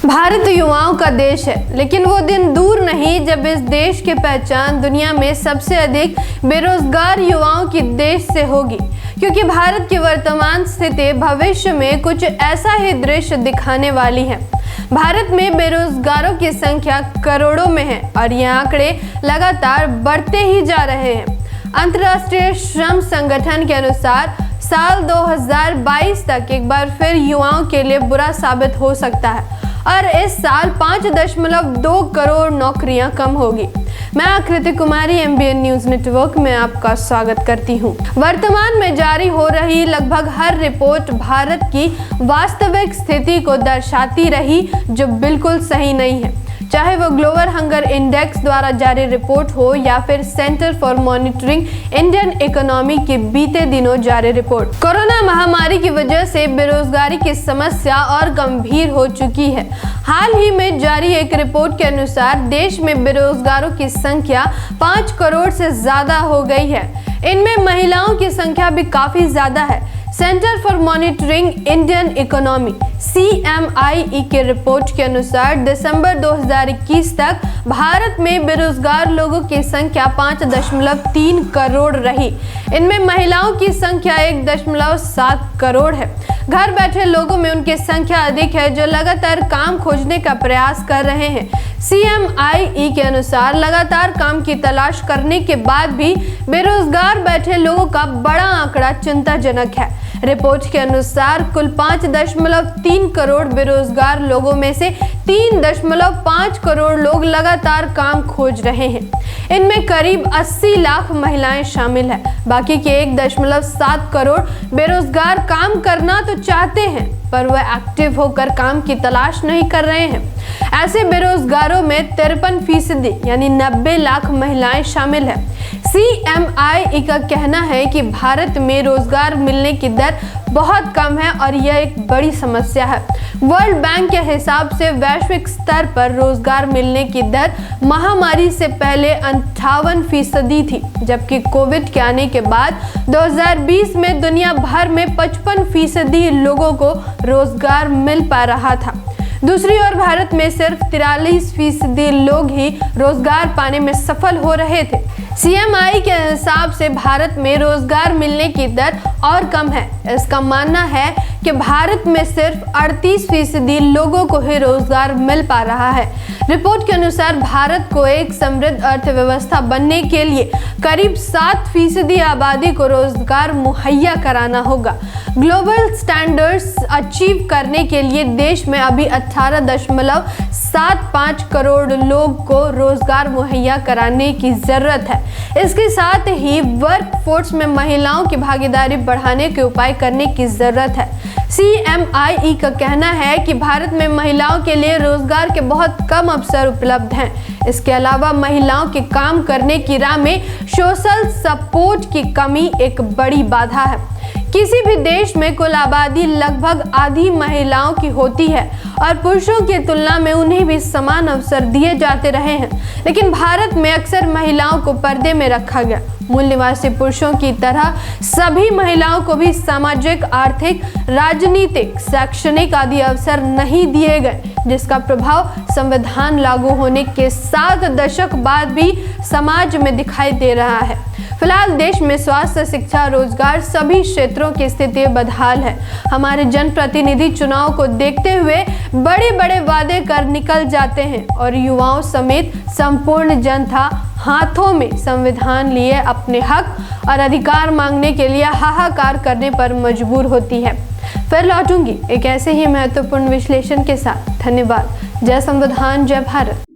भारत युवाओं का देश है, लेकिन वो दिन दूर नहीं जब इस देश की पहचान दुनिया में सबसे अधिक बेरोजगार युवाओं की देश से होगी। क्योंकि भारत की वर्तमान स्थिति भविष्य में कुछ ऐसा ही दृश्य दिखाने वाली है। भारत में बेरोजगारों की संख्या करोड़ों में है और ये आंकड़े लगातार बढ़ते ही जा रहे हैं। अंतर्राष्ट्रीय श्रम संगठन के अनुसार साल 2022 तक एक बार फिर युवाओं के लिए बुरा साबित हो सकता है और इस साल 5.2 करोड़ नौकरियां कम होगी। मैं आकृति कुमारी MBN न्यूज नेटवर्क में आपका स्वागत करती हूं। वर्तमान में जारी हो रही लगभग हर रिपोर्ट भारत की वास्तविक स्थिति को दर्शाती रही, जो बिल्कुल सही नहीं है। चाहे वो ग्लोबल हंगर इंडेक्स द्वारा जारी रिपोर्ट हो या फिर centre for monitoring Indian economy की बीते दिनों जारी रिपोर्ट। कोरोना महामारी की वजह से बेरोजगारी की समस्या और गंभीर हो चुकी है। हाल ही में जारी एक रिपोर्ट के अनुसार देश में बेरोजगारों की संख्या 5 करोड़ से ज्यादा हो गई है। इनमें महिलाओं की संख्या भी काफी ज्यादा है। Centre for monitoring Indian economy CMIE के रिपोर्ट के अनुसार दिसंबर 2021 तक भारत में बेरोजगार लोगों की संख्या 5.3 करोड़ रही। इनमें महिलाओं की संख्या 1.7 करोड़ है। घर बैठे लोगों में उनकी संख्या अधिक है जो लगातार काम खोजने का प्रयास कर रहे हैं। CMIE के अनुसार लगातार काम की तलाश करने के बाद भी बेरोजगार बैठे लोगों का बड़ा आंकड़ा चिंताजनक है। रिपोर्ट के अनुसार कुल 5.3 करोड़ बेरोजगार लोगों में से 3.5 करोड़ लोग लगातार काम खोज रहे हैं। इनमें करीब 80 लाख महिलाएं शामिल हैं। बाकी के 1.7 करोड़ बेरोजगार काम करना तो चाहते हैं, पर वह एक्टिव होकर काम की तलाश नहीं कर रहे हैं। ऐसे बेरोजगारों में 53% यानी 90 लाख महिलाएं शामिल है। CMIE का कहना है कि भारत में रोजगार मिलने की दर बहुत कम है और यह एक बड़ी समस्या है। वर्ल्ड बैंक के हिसाब से वैश्विक स्तर पर रोजगार मिलने की दर महामारी से पहले 58% थी, जबकि कोविड के आने के बाद 2020 में दुनिया भर में 55% लोगों को रोजगार मिल पा रहा था। दूसरी ओर भारत में सिर्फ 43% लोग ही रोजगार पाने में सफल हो रहे थे। CMIE के हिसाब से भारत में रोजगार मिलने की दर और कम है। इसका मानना है कि भारत में सिर्फ 38% लोगों को ही रोजगार मिल पा रहा है। रिपोर्ट के अनुसार भारत को एक समृद्ध अर्थव्यवस्था बनने के लिए करीब 7% आबादी को रोजगार मुहैया कराना होगा। ग्लोबल स्टैंडर्ड्स अचीव करने के लिए देश में अभी 18.75 करोड़ लोग को रोजगार मुहैया कराने की जरूरत है। इसके साथ ही वर्कफोर्स में महिलाओं की भागीदारी बढ़ाने के उपाय करने की जरूरत है। CMIE का कहना है कि भारत में महिलाओं के लिए रोजगार के बहुत कम अवसर उपलब्ध हैं। इसके अलावा महिलाओं के काम करने की राह में सोशल सपोर्ट की कमी एक बड़ी बाधा है। किसी भी देश में कुल आबादी लगभग आधी महिलाओं की होती है और पुरुषों की तुलना में उन्हें भी समान अवसर दिए जाते रहे हैं, लेकिन भारत में अक्सर महिलाओं को पर्दे में रखा गया। मूल निवासी पुरुषों की तरह सभी महिलाओं को भी सामाजिक, आर्थिक, राजनीतिक, शैक्षणिक आदि अवसर नहीं दिए गए, जिसका प्रभाव संविधान लागू होने के 7 दशक बाद भी समाज में दिखाई दे रहा है। फिलहाल देश में स्वास्थ्य, शिक्षा, रोजगार सभी क्षेत्रों की स्थिति बदहाल है। हमारे जनप्रतिनिधि चुनाव को देखते हुए बड़े बड़े वादे कर निकल जाते हैं और युवाओं समेत संपूर्ण जनता हाथों में संविधान लिए अपने हक और अधिकार मांगने के लिए हाहाकार करने पर मजबूर होती है। फिर लौटूंगी एक ऐसे ही महत्वपूर्ण विश्लेषण के साथ। धन्यवाद। जय संविधान, जय भारत।